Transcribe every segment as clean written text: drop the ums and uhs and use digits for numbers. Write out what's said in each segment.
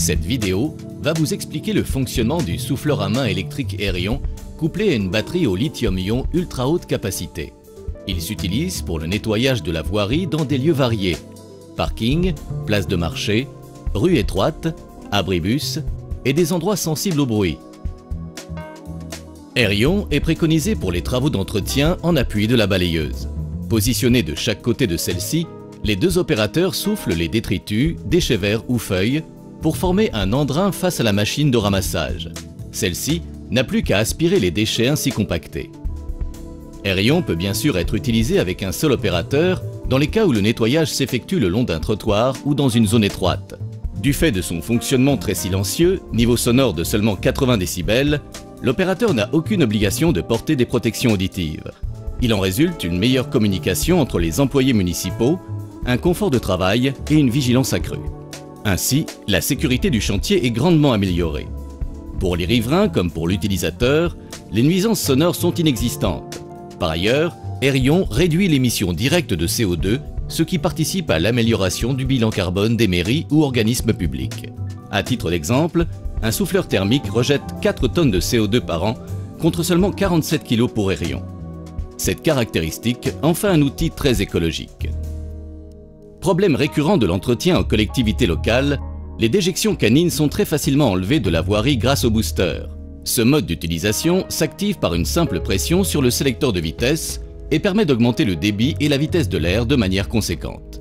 Cette vidéo va vous expliquer le fonctionnement du souffleur à main électrique Airion couplé à une batterie au lithium-ion ultra haute capacité. Il s'utilise pour le nettoyage de la voirie dans des lieux variés: parking, place de marché, rues étroites, abribus et des endroits sensibles au bruit. Airion est préconisé pour les travaux d'entretien en appui de la balayeuse. Positionnés de chaque côté de celle-ci, les deux opérateurs soufflent les détritus, déchets verts ou feuilles pour former un endrain face à la machine de ramassage. Celle-ci n'a plus qu'à aspirer les déchets ainsi compactés. Airion peut bien sûr être utilisé avec un seul opérateur dans les cas où le nettoyage s'effectue le long d'un trottoir ou dans une zone étroite. Du fait de son fonctionnement très silencieux, niveau sonore de seulement 80 décibels, l'opérateur n'a aucune obligation de porter des protections auditives. Il en résulte une meilleure communication entre les employés municipaux, un confort de travail et une vigilance accrue. Ainsi, la sécurité du chantier est grandement améliorée. Pour les riverains comme pour l'utilisateur, les nuisances sonores sont inexistantes. Par ailleurs, Airion réduit l'émission directe de CO2, ce qui participe à l'amélioration du bilan carbone des mairies ou organismes publics. À titre d'exemple, un souffleur thermique rejette 4 tonnes de CO2 par an, contre seulement 47 kg pour Airion. Cette caractéristique en fait un outil très écologique. Problème récurrent de l'entretien en collectivité locale, les déjections canines sont très facilement enlevées de la voirie grâce au booster. Ce mode d'utilisation s'active par une simple pression sur le sélecteur de vitesse et permet d'augmenter le débit et la vitesse de l'air de manière conséquente.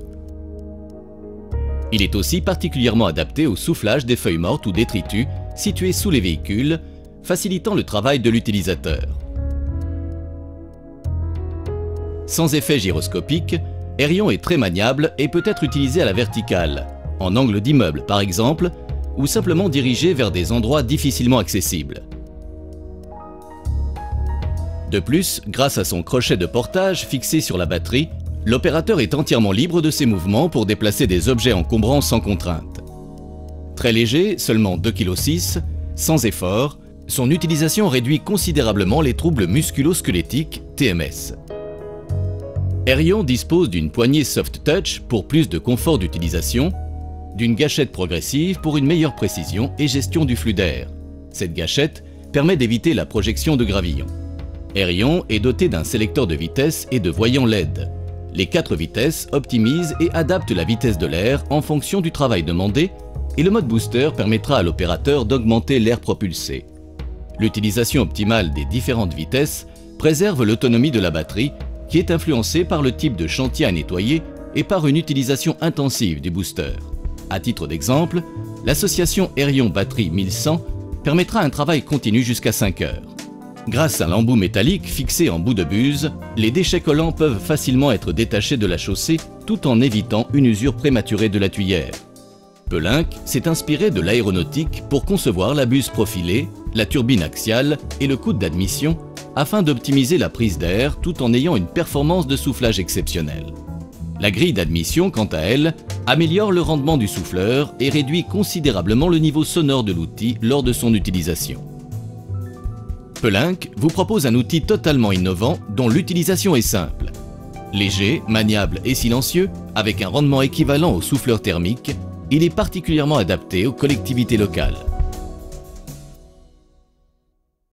Il est aussi particulièrement adapté au soufflage des feuilles mortes ou détritus situés sous les véhicules, facilitant le travail de l'utilisateur. Sans effet gyroscopique, Airion est très maniable et peut être utilisé à la verticale, en angle d'immeuble par exemple, ou simplement dirigé vers des endroits difficilement accessibles. De plus, grâce à son crochet de portage fixé sur la batterie, l'opérateur est entièrement libre de ses mouvements pour déplacer des objets encombrants sans contrainte. Très léger, seulement 2,6 kg, sans effort, son utilisation réduit considérablement les troubles musculo-squelettiques, TMS. Airion dispose d'une poignée soft touch pour plus de confort d'utilisation, d'une gâchette progressive pour une meilleure précision et gestion du flux d'air. Cette gâchette permet d'éviter la projection de gravillons. Airion est doté d'un sélecteur de vitesse et de voyants LED. Les 4 vitesses optimisent et adaptent la vitesse de l'air en fonction du travail demandé et le mode booster permettra à l'opérateur d'augmenter l'air propulsé. L'utilisation optimale des différentes vitesses préserve l'autonomie de la batterie qui est influencée par le type de chantier à nettoyer et par une utilisation intensive du booster. À titre d'exemple, l'association Airion Batterie 1100 permettra un travail continu jusqu'à 5 heures. Grâce à l'embout métallique fixé en bout de buse, les déchets collants peuvent facilement être détachés de la chaussée tout en évitant une usure prématurée de la tuyère. Pellenc s'est inspiré de l'aéronautique pour concevoir la buse profilée, la turbine axiale et le coude d'admission afin d'optimiser la prise d'air tout en ayant une performance de soufflage exceptionnelle. La grille d'admission, quant à elle, améliore le rendement du souffleur et réduit considérablement le niveau sonore de l'outil lors de son utilisation. Pellenc vous propose un outil totalement innovant dont l'utilisation est simple. Léger, maniable et silencieux, avec un rendement équivalent au souffleur thermique, il est particulièrement adapté aux collectivités locales.